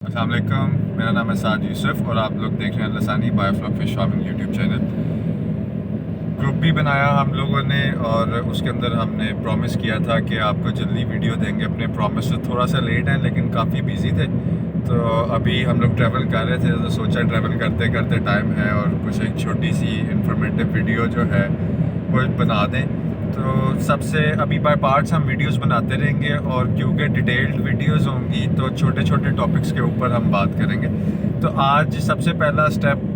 अस्सलाम वालेकुम, मेरा नाम है साद यूसुफ और आप लोग देख रहे हैं Lasani biofloc fish farming YouTube channel. Group भी बनाया हम लोगों ने और उसके अंदर हमने प्रॉमिस किया था कि आपको जल्दी वीडियो देंगे। अपने प्रॉमिस से थोड़ा सा लेट है लेकिन काफ़ी बिजी थे, तो अभी हम लोग ट्रैवल कर रहे थे तो सोचा ट्रैवल करते करते टाइम है और कुछ एक छोटी सी इंफॉर्मेटिव वीडियो जो है वो बना दें। तो सबसे अभी बाय पार्ट्स हम वीडियोस बनाते रहेंगे और क्योंकि डिटेल्ड वीडियोस होंगी तो छोटे छोटे टॉपिक्स के ऊपर हम बात करेंगे। तो आज सबसे पहला स्टेप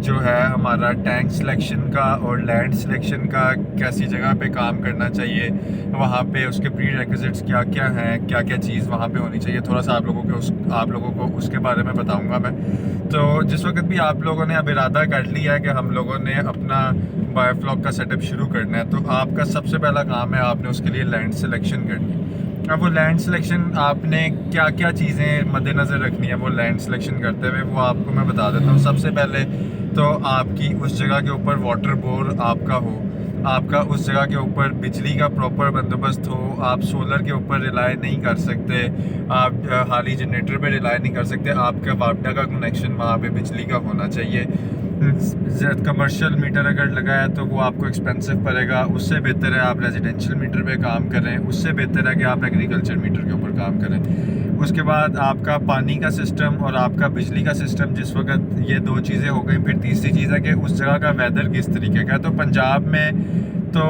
जो है हमारा टैंक सिलेक्शन का और लैंड सिलेक्शन का, कैसी जगह पे काम करना चाहिए, वहाँ पे उसके प्री रेक्विजिट्स क्या क्या हैं, क्या क्या चीज़ वहाँ पे होनी चाहिए, थोड़ा सा आप लोगों को उसके बारे में बताऊँगा मैं। तो जिस वक्त भी आप लोगों ने अब इरादा कर लिया है कि हम लोगों ने अपना बायोफ्लॉक का सेटअप शुरू करना है, तो आपका सबसे पहला काम है आपने उसके लिए लैंड सिलेक्शन करनी है। अब वो लैंड सिलेक्शन आपने क्या क्या चीज़ें मद्देनज़र रखनी है वो लैंड सिलेक्शन करते हुए, वो आपको मैं बता देता हूँ। सबसे पहले तो आपकी उस जगह के ऊपर वाटर बोर आपका हो, आपका उस जगह के ऊपर बिजली का प्रॉपर बंदोबस्त हो। आप सोलर के ऊपर रिलाय नहीं कर सकते, आप हाली जनरेटर पे रिलाय नहीं कर सकते, आपका वापडा का कनेक्शन वहाँ पे बिजली का होना चाहिए। कमर्शियल मीटर अगर लगाया तो वो आपको एक्सपेंसिव पड़ेगा, उससे बेहतर है आप रेजिडेंशियल मीटर पे काम करें, उससे बेहतर है कि आप एग्रीकल्चर मीटर के ऊपर काम करें। उसके बाद आपका पानी का सिस्टम और आपका बिजली का सिस्टम, जिस वक्त ये दो चीज़ें हो गई, फिर तीसरी चीज़ है कि उस जगह का वेदर किस तरीके का है। तो पंजाब में तो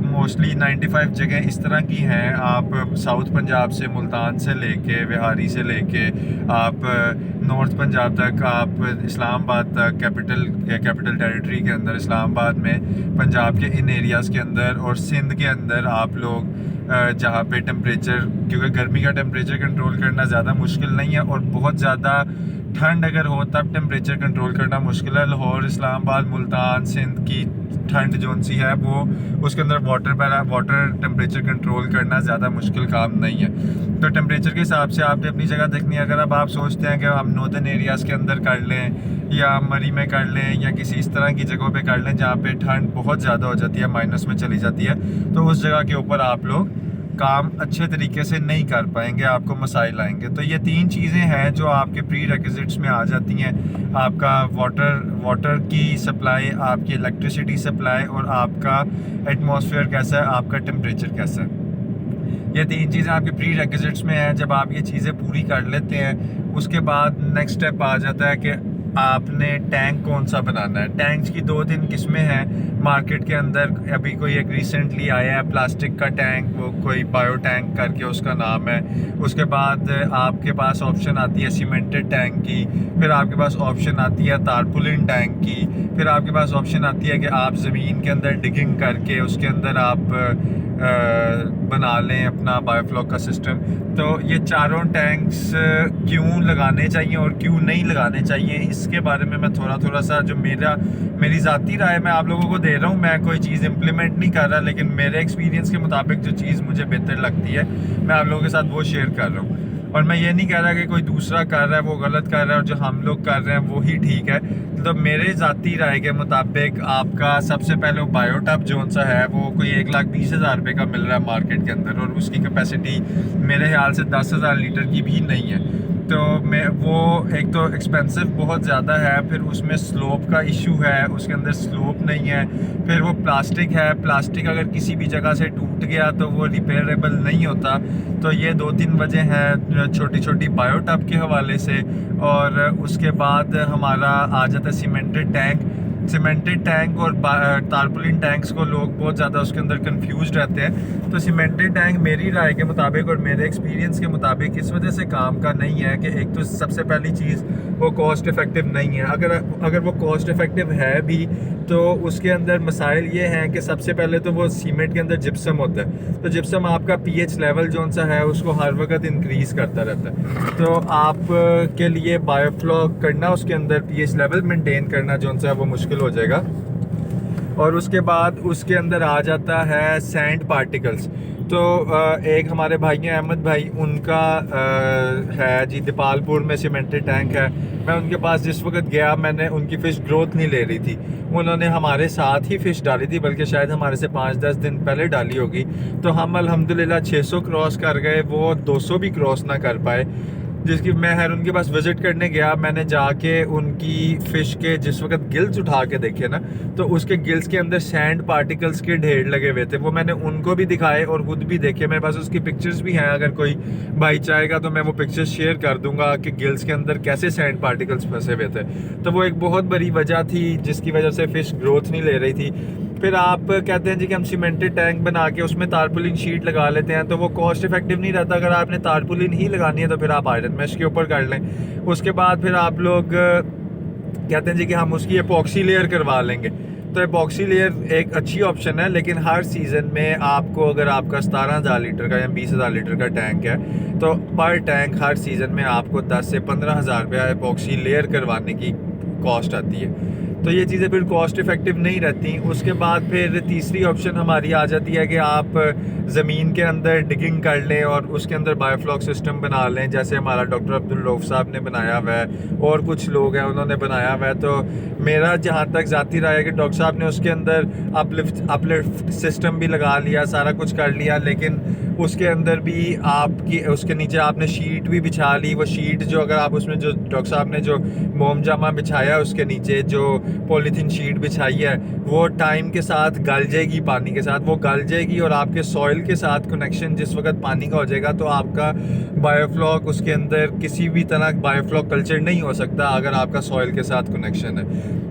मोस्टली 95 जगह इस तरह की हैं। आप साउथ पंजाब से मुल्तान से लेके बिहारी से लेके आप नॉर्थ पंजाब तक, आप इस्लामाबाद तक, कैपिटल टेरिटरी के अंदर इस्लामाबाद में, पंजाब के इन एरियाज़ के अंदर और सिंध के अंदर आप लोग जहाँ पे टेम्परेचर, क्योंकि गर्मी का टेम्परेचर कंट्रोल करना ज़्यादा मुश्किल नहीं है और बहुत ज़्यादा ठंड अगर हो तब टेम्परेचर कंट्रोल करना मुश्किल है। लाहौर, इस्लामाबाद, मुल्तान, सिंध की ठंड जोन सी है वो, उसके अंदर वाटर टेम्परेचर कंट्रोल करना ज़्यादा मुश्किल काम नहीं है। तो टेम्परेचर के हिसाब से आपने अपनी जगह देखनी है। अगर अब आप सोचते हैं कि हम नॉर्दर्न एरियाज़ के अंदर कर लें या मरी में कर लें या किसी इस तरह की जगहों पे कर लें जहाँ पे ठंड बहुत ज़्यादा हो जाती है, माइनस में चली जाती है, तो उस जगह के ऊपर आप लोग काम अच्छे तरीके से नहीं कर पाएंगे, आपको मसाइल आएंगे। तो ये तीन चीज़ें हैं जो आपके प्री रेक्विजिट्स में आ जाती हैं। आपका वाटर की सप्लाई, आपकी इलेक्ट्रिसिटी सप्लाई और आपका एटमॉस्फेयर कैसा है, आपका टेम्परेचर कैसा है। ये तीन चीज़ें आपके प्री रेक्विजिट्स में हैं। जब आप ये चीज़ें पूरी कर लेते हैं उसके बाद नेक्स्ट स्टेप आ जाता है कि आपने टैंक कौन सा बनाना है। टैंक्स की दो तीन किस्में हैं मार्केट के अंदर। अभी कोई एक रिसेंटली आया है प्लास्टिक का टैंक, वो कोई बायो टैंक करके उसका नाम है। उसके बाद आपके पास ऑप्शन आती है सीमेंटेड टैंक की, फिर आपके पास ऑप्शन आती है तारपुलिन टैंक की, फिर आपके पास ऑप्शन आती है कि आप ज़मीन के अंदर डिगिंग करके उसके अंदर आप बना लें अपना बायोफ्लॉक का सिस्टम। तो ये चारों टैंक्स क्यों लगाने चाहिए और क्यों नहीं लगाने चाहिए, इसके बारे में मैं थोड़ा सा जो मेरी ज़ाती राय मैं आप लोगों को दे रहा हूँ। मैं कोई चीज़ इम्प्लीमेंट नहीं कर रहा, लेकिन मेरे एक्सपीरियंस के मुताबिक जो चीज़ मुझे बेहतर लगती है मैं आप लोगों के साथ वो शेयर कर रहा हूँ। और मैं ये नहीं कह रहा कि कोई दूसरा कर रहा है वो गलत कर रहा है और जो हम लोग कर रहे हैं वो ही ठीक है। तो मेरे ज़ाती राय के मुताबिक आपका सबसे पहले वो बायोटब जोन सा है वो कोई 1,20,000 रुपये का मिल रहा है मार्केट के अंदर और उसकी कैपेसिटी मेरे ख्याल से 10,000 लीटर की भी नहीं है। तो मैं वो एक तो एक्सपेंसिव बहुत ज़्यादा है, फिर उसमें स्लोप का इशू है, उसके अंदर स्लोप नहीं है, फिर वो प्लास्टिक है, प्लास्टिक अगर किसी भी जगह से टूट गया तो वो रिपेयरेबल नहीं होता। तो ये दो तीन वजह हैं छोटी छोटी बायोटब के हवाले से। और उसके बाद हमारा आ जाता है सीमेंटेड टैंक और तारपुलिन टैंक्स को लोग बहुत ज़्यादा उसके अंदर कंफ्यूज रहते हैं। तो सीमेंटेड टैंक मेरी राय के मुताबिक और मेरे एक्सपीरियंस के मुताबिक इस वजह से काम का नहीं है कि एक तो सबसे पहली चीज़ वो कॉस्ट इफ़ेक्टिव नहीं है। अगर वो कॉस्ट इफ़ेक्टिव है भी तो उसके अंदर मसाइल ये हैं कि सबसे पहले तो वो सीमेंट के अंदर जिप्सम होता है, तो जिप्सम आपका पीएच लेवल जो सा है उसको हर वक्त इंक्रीज़ करता रहता है। तो आप के लिए बायोफ्लॉक करना, उसके अंदर पीएच लेवल मेंटेन करना जो सा है वो मुश्किल हो जाएगा। और उसके बाद उसके अंदर आ जाता है सैंड पार्टिकल्स। तो एक हमारे भाई हैं अहमद भाई, उनका है जी दीपालपुर में सीमेंटेड टैंक है। मैं उनके पास जिस वक्त गया मैंने उनकी फ़िश ग्रोथ नहीं ले रही थी, उन्होंने हमारे साथ ही फ़िश डाली थी, बल्कि शायद हमारे से 5-10 दिन पहले डाली होगी। तो हम अल्हम्दुलिल्लाह 600 क्रॉस कर गए, वो 200 भी क्रॉस ना कर पाए। जिसकी मैं हैरून के पास विजिट करने गया, मैंने जाके उनकी फ़िश के जिस वक्त गिल्स उठा के देखे ना, तो उसके गिल्स के अंदर सैंड पार्टिकल्स के ढेर लगे हुए थे। वो मैंने उनको भी दिखाए और खुद भी देखे, मेरे पास उसकी पिक्चर्स भी हैं। अगर कोई भाई चाहेगा तो मैं वो पिक्चर्स शेयर कर दूंगा कि गिल्स के अंदर कैसे सैंड पार्टिकल्स फंसे हुए थे। तो वो एक बहुत बड़ी वजह थी जिसकी वजह से फ़िश ग्रोथ नहीं ले रही थी। फिर आप कहते हैं जी कि हम सीमेंटेड टैंक बना के उसमें तारपुलिन शीट लगा लेते हैं, तो वो कॉस्ट इफेक्टिव नहीं रहता। अगर आपने तारपुलिन ही लगानी है तो फिर आप आयरन मैश के ऊपर कर लें। उसके बाद फिर आप लोग कहते हैं जी कि हम उसकी एपॉक्सी लेयर करवा लेंगे। तो एपॉक्सी लेयर एक अच्छी ऑप्शन है, लेकिन हर सीज़न में आपको, अगर आपका 17,000 लीटर का या 20,000 लीटर का टैंक है, तो पर टैंक हर सीज़न में आपको 10 से 15,000 रुपया एपॉक्सी लेयर करवाने की कॉस्ट आती है। तो ये चीज़ें फिर कॉस्ट इफेक्टिव नहीं रहती। उसके बाद फिर तीसरी ऑप्शन हमारी आ जाती है कि आप ज़मीन के अंदर डिगिंग कर लें और उसके अंदर बायोफ्लॉक सिस्टम बना लें, जैसे हमारा डॉक्टर अब्दुल रऊफ साहब ने बनाया हुआ है और कुछ लोग हैं उन्होंने बनाया हुआ है। तो मेरा जहाँ तक ज़ाती राय है कि डॉक्टर साहब ने उसके अंदर अपलिफ्ट सिस्टम भी लगा लिया, सारा कुछ कर लिया, लेकिन उसके अंदर भी आपकी उसके नीचे आपने शीट भी बिछा ली। वो शीट जो, अगर आप उसमें जो डॉक्टर साहब ने जो मोम जामा बिछाया उसके नीचे जो पॉलीथीन शीट बिछाई है, वो टाइम के साथ गल जाएगी, पानी के साथ वो गल जाएगी और आपके सॉइल के साथ कनेक्शन जिस वक्त पानी का हो जाएगा तो आपका बायोफ्लॉक उसके अंदर किसी भी तरह बायोफ्लॉक कल्चर नहीं हो सकता अगर आपका सॉइल के साथ कनेक्शन है।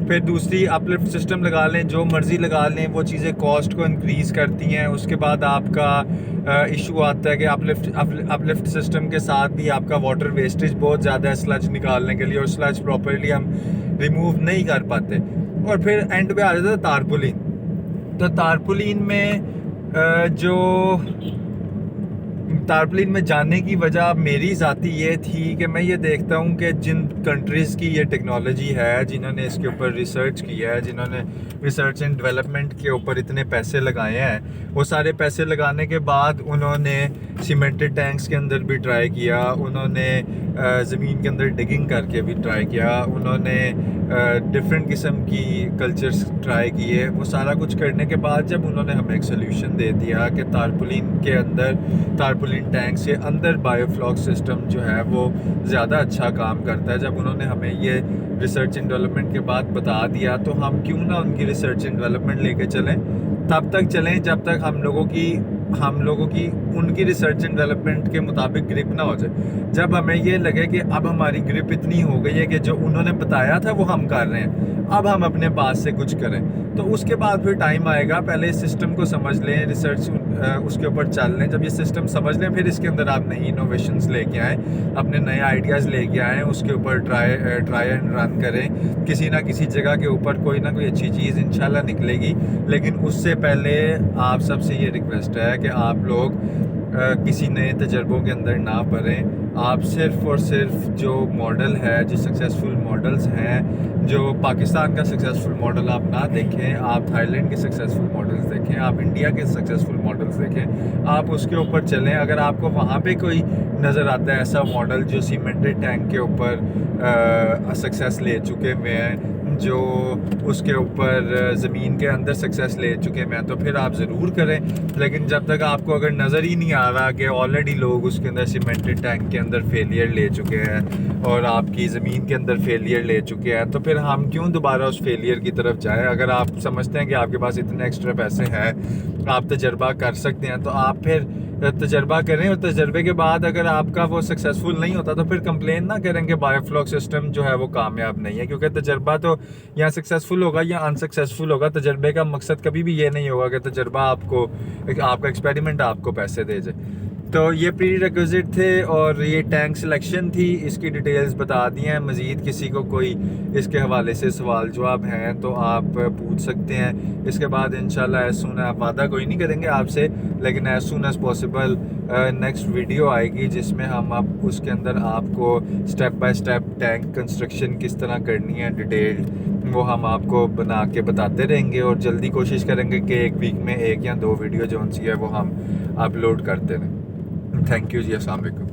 फिर दूसरी अपलिफ्ट सिस्टम लगा लें, जो मर्ज़ी लगा लें, वो चीज़ें कॉस्ट को इंक्रीज़ करती हैं। उसके बाद आपका इशू आता है कि अपलिफ्ट सिस्टम के साथ भी आपका वाटर वेस्टेज बहुत ज़्यादा है स्लज निकालने के लिए, और स्लज प्रॉपर्ली हम रिमूव नहीं कर पाते। और फिर एंड पे आ जाता है तारपुलिन। तो तारपुलिन में जाने की वजह मेरी ज़ाती ये थी कि मैं ये देखता हूँ कि जिन कंट्रीज़ की ये टेक्नोलॉजी है, जिन्होंने इसके ऊपर रिसर्च किया है, जिन्होंने रिसर्च एंड डेवलपमेंट के ऊपर इतने पैसे लगाए हैं, वो सारे पैसे लगाने के बाद उन्होंने सीमेंटेड टैंक्स के अंदर भी ट्राई किया, उन्होंने ज़मीन के अंदर डिगिंग करके भी ट्राई किया, उन्होंने डिफरेंट किस्म की कल्चर्स ट्राई किए। वो सारा कुछ करने के बाद जब उन्होंने हमें एक सोल्यूशन दे दिया कि तारपुलिन टैंक से अंदर बायोफ्लॉक सिस्टम जो है वो ज़्यादा अच्छा काम करता है, जब उन्होंने हमें ये रिसर्च एंड डेवलपमेंट के बाद बता दिया, तो हम क्यों ना उनकी रिसर्च एंड डेवलपमेंट लेके चलें। तब तक चलें जब तक हम लोगों की उनकी रिसर्च एंड डेवलपमेंट के मुताबिक ग्रिप ना हो जाए। जब हमें ये लगे कि अब हमारी ग्रिप इतनी हो गई है कि जो उन्होंने बताया था वो हम कर रहे हैं, अब हम अपने पास से कुछ करें, तो उसके बाद फिर टाइम आएगा। पहले इस सिस्टम को समझ लें, रिसर्च उसके ऊपर चल लें। जब ये सिस्टम समझ लें, फिर इसके अंदर आप नई इनोवेशंस लेके आएँ, अपने नए आइडियाज़ लेके आएँ, उसके ऊपर ट्राई एंड रन करें। किसी ना किसी जगह के ऊपर कोई ना कोई अच्छी चीज़ इंशाल्लाह निकलेगी। लेकिन उससे पहले आप सबसे ये रिक्वेस्ट है कि आप लोग किसी नए तजर्बों के अंदर ना पड़ें। आप सिर्फ़ और सिर्फ जो मॉडल है, जो सक्सेसफुल मॉडल्स हैं, जो पाकिस्तान का सक्सेसफुल मॉडल आप ना देखें, आप थाईलैंड के सक्सेसफुल मॉडल्स देखें, आप इंडिया के सक्सेसफुल मॉडल्स देखें, आप उसके ऊपर चलें। अगर आपको वहाँ पे कोई नज़र आता है ऐसा मॉडल जो सीमेंटेड टैंक के ऊपर सक्सेस ले चुके हुए हैं, जो उसके ऊपर ज़मीन के अंदर सक्सेस ले चुके हैं, तो फिर आप ज़रूर करें। लेकिन जब तक आपको अगर नज़र ही नहीं आ रहा कि ऑलरेडी लोग उसके अंदर सीमेंटेड टैंक के अंदर फेलियर ले चुके हैं और आपकी ज़मीन के अंदर फेलियर ले चुके हैं, तो फिर हम क्यों दोबारा उस फेलियर की तरफ जाएं। अगर आप समझते हैं कि आपके पास इतने एक्स्ट्रा पैसे हैं, आप तजर्बा कर सकते हैं, तो आप फिर तजर्बा करें। और तजर्बे के बाद अगर आपका वो सक्सेसफुल नहीं होता तो फिर कंप्लेन ना करें कि बायोफ्लॉक सिस्टम जो है वो कामयाब नहीं है, क्योंकि तजर्बा तो या सक्सेसफुल होगा या अनसक्सेसफुल होगा। तजर्बे का मकसद कभी भी ये नहीं होगा कि तजर्बा आपका एक्सपेरिमेंट आपको पैसे दे जाए। तो ये प्री रिक्विजिट थे और ये टैंक सिलेक्शन थी, इसकी डिटेल्स बता दी हैं। मज़ीद किसी को कोई इसके हवाले से सवाल जवाब हैं तो आप पूछ सकते हैं। इसके बाद इंशाल्लाह एज सून, आप वादा कोई नहीं करेंगे आपसे, लेकिन as soon as possible next video आएगी जिसमें हम आप उसके अंदर आपको step by step tank construction किस तरह करनी है डिटेल्ड, वो हम आपको बना के बताते रहेंगे। और जल्दी कोशिश करेंगे कि एक वीक में 1 या 2 वीडियो जो सी है वो हम अपलोड करते रहें। थैंक यू जी, अस्सलाम वालेकुम।